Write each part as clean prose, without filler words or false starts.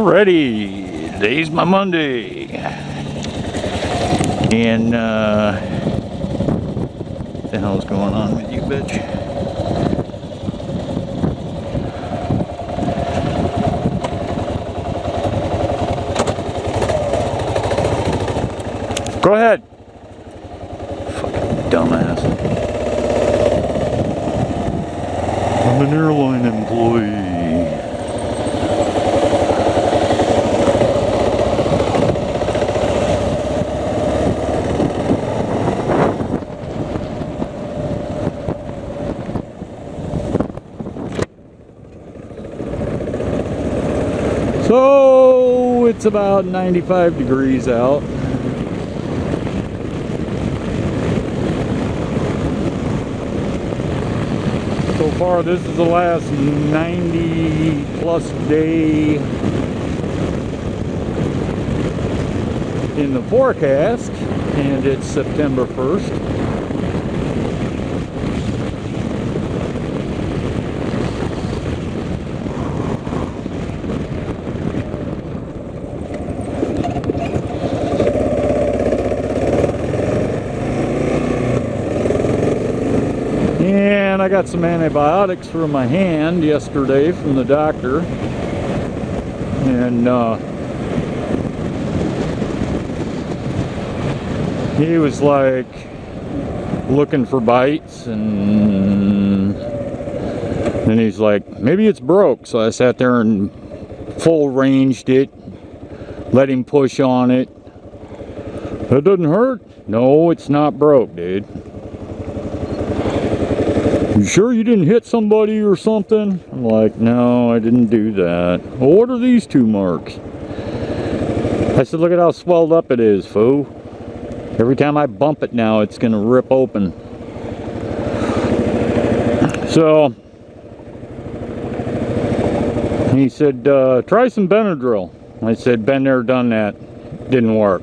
Alrighty, today's my Monday, and what the hell's going on with you, bitch? Go ahead, fucking dumbass. I'm an airline employee. So it's about 95 degrees out. So far this is the last 90 plus day in the forecast, and it's September 1st. And I got some antibiotics for my hand yesterday from the doctor, and he was like looking for bites, and then he's like, maybe it's broke. So I sat there and full ranged it, let him push on it. That doesn't hurt? No, it's not broke, dude. You sure you didn't hit somebody or something? I'm like, no, I didn't do that. Well, what are these two marks? I said, look at how swelled up it is, fool. Every time I bump it now, it's gonna rip open. So he said, try some Benadryl. I said, been there, done that. Didn't work.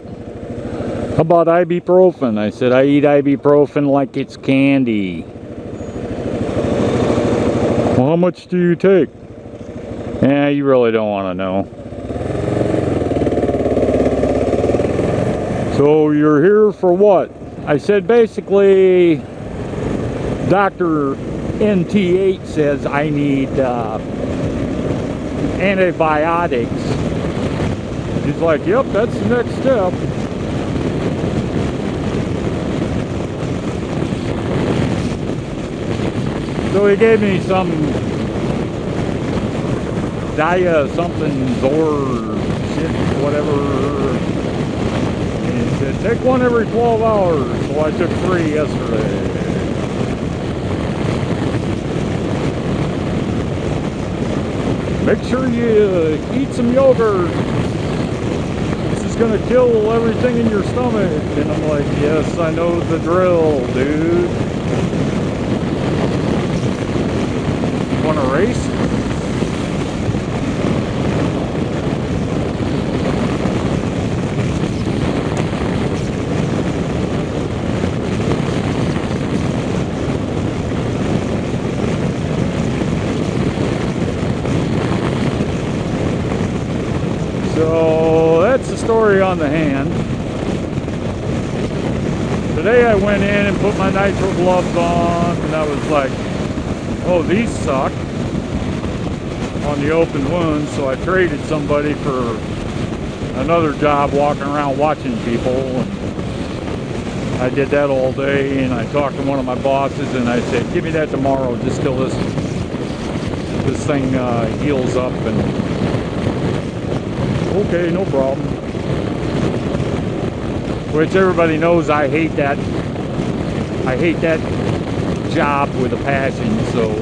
How about ibuprofen? I said, I eat ibuprofen like it's candy. Well, how much do you take? Yeah, you really don't want to know. So you're here for what? I said, basically, Dr. NT8 says I need antibiotics. He's like, yep, that's the next step. So he gave me some Dia something Zor shit, whatever. And he said, take one every 12 hours. So I took 3 yesterday. Make sure you eat some yogurt. This is gonna kill everything in your stomach. And I'm like, yes, I know the drill, dude. Want to race? So that's the story on the hand. Today I went in and put my nitro gloves on, and I was like, oh, these suck on the open wounds. So I traded somebody for another job walking around watching people, and I did that all day. And I talked to one of my bosses and I said, give me that tomorrow just till this thing heals up. And okay, no problem. Which everybody knows I hate that job with a passion, so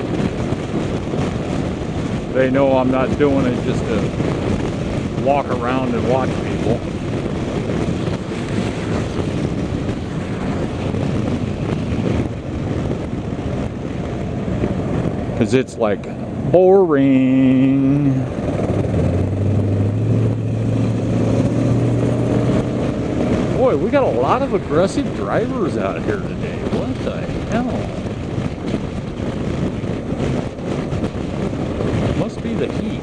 they know I'm not doing it just to walk around and watch people. Because it's like boring. Boy, we got a lot of aggressive drivers out here today. What the hell? Must be the heat.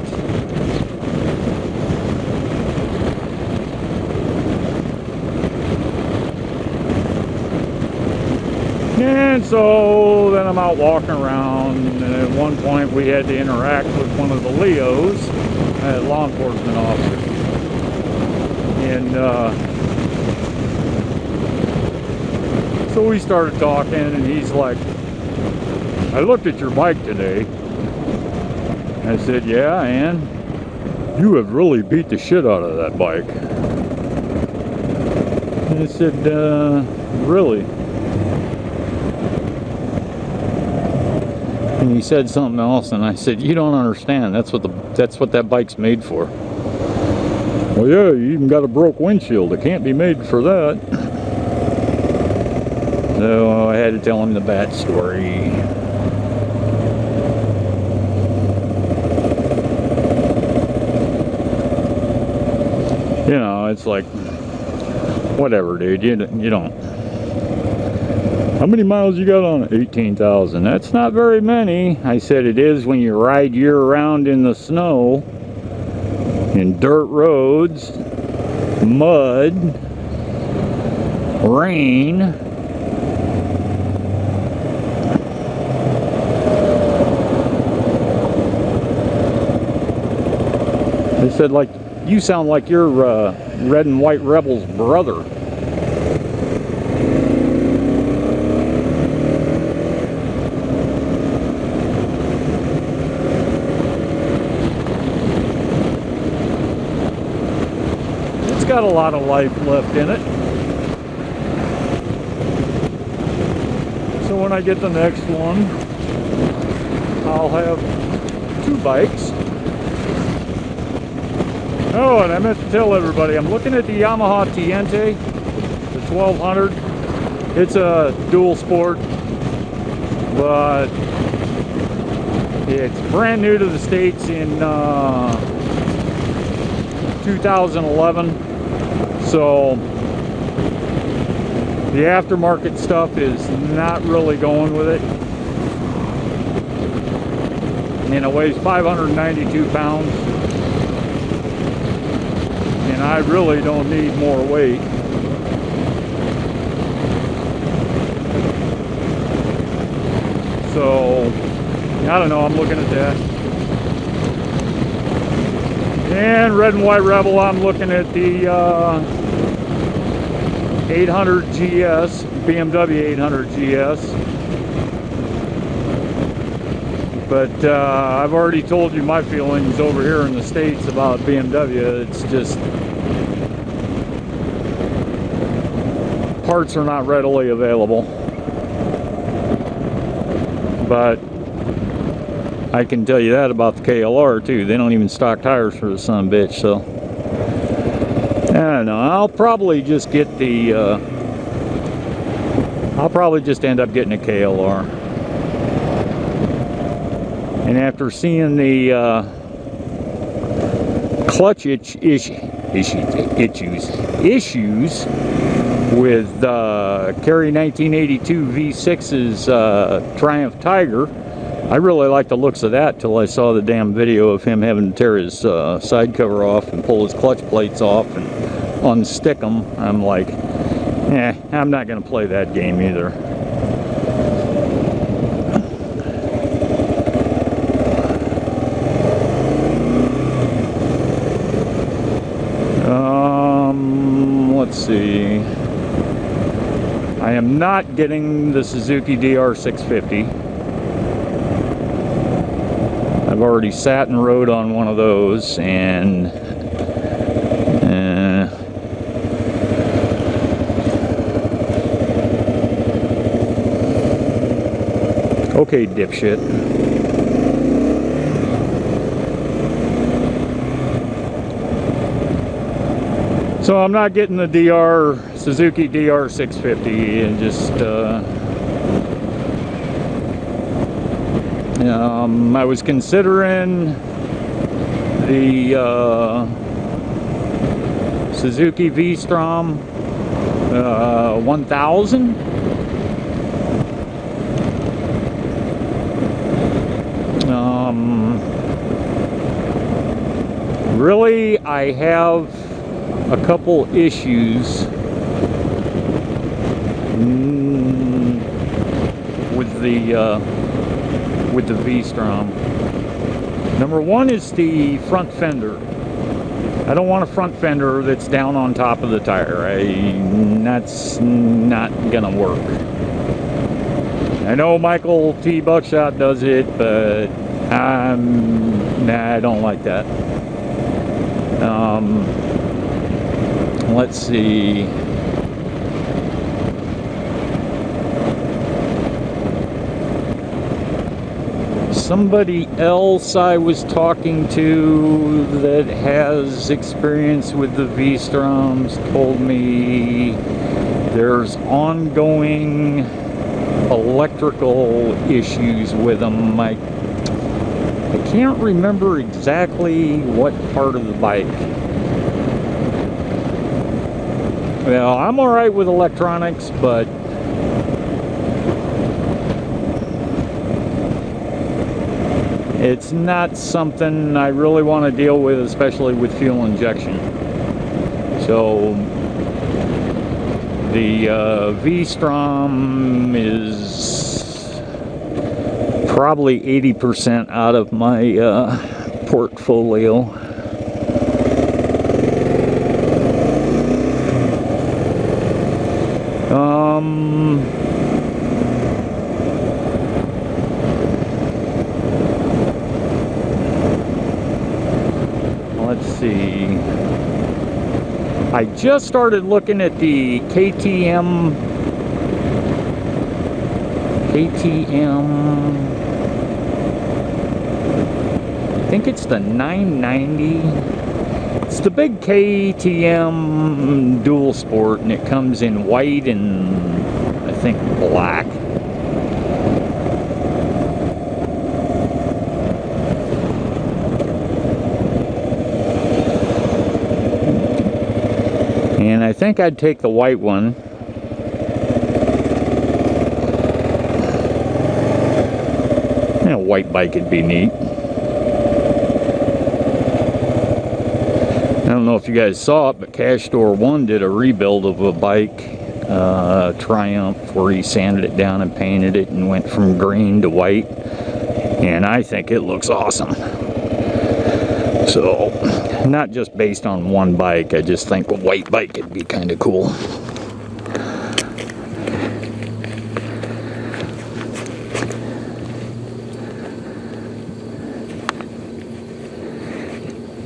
And so then I'm out walking around, and at one point we had to interact with one of the Leos, law enforcement officer. And so we started talking, and he's like, I looked at your bike today. I said, yeah, and you have really beat the shit out of that bike. And I said, really? And he said something else, and I said, you don't understand. That's what that bike's made for. Well, yeah, you even got a broke windshield. It can't be made for that. So I had to tell him the bad story. You know, it's like, whatever, dude. You don't. How many miles you got on it? 18,000. That's not very many. I said it is when you ride year-round in the snow, in dirt roads, mud, rain. They said, like, you sound like you're Red and White Rebel's brother. Got a lot of life left in it. So when I get the next one, I'll have 2 bikes. Oh, and I meant to tell everybody, I'm looking at the Yamaha Tiente, the 1200. It's a dual sport, but it's brand new to the States in 2011. So the aftermarket stuff is not really going with it. And it weighs 592 pounds. And I really don't need more weight. So I don't know, I'm looking at that. And Red and White Rebel, I'm looking at the 800 GS, BMW 800 GS. But I've already told you my feelings over here in the States about BMW. It's just, parts are not readily available. But I can tell you that about the KLR too. They don't even stock tires for the son of a bitch, so I don't know. I'll probably just get the I'll probably just end up getting a KLR. And after seeing the clutch issues with Cary 1982 V6's Triumph Tiger, I really liked the looks of that till I saw the damn video of him having to tear his side cover off and pull his clutch plates off and unstick them. I'm like, I'm not going to play that game either. Let's see. I am not getting the Suzuki DR650. I've already sat and rode on one of those, and okay, dipshit. So I'm not getting the Suzuki DR650, and just I was considering the Suzuki V-Strom 1000. Really, I have a couple issues with the V-Strom. Number one is the front fender. I don't want a front fender that's down on top of the tire. That's not gonna work. I know Michael T. Buckshot does it, but I don't like that. Let's see. Somebody else I was talking to that has experience with the V-Stroms told me there's ongoing electrical issues with them. I can't remember exactly what part of the bike. Well, I'm alright with electronics, but it's not something I really want to deal with, especially with fuel injection. So the V-Strom is probably 80% out of my portfolio. Let's see. I just started looking at the KTM. I think it's the 990. It's the big KTM Dual Sport, and it comes in white and I think black. And I think I'd take the white one. And a white bike would be neat. I don't know if you guys saw it, but Cash Store 1 did a rebuild of a bike, Triumph, where he sanded it down and painted it and went from green to white. And I think it looks awesome. So, not just based on one bike, I just think a white bike would be kind of cool.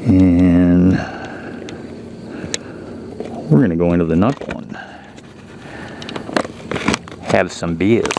And we're going to go into the nut one. Have some beers.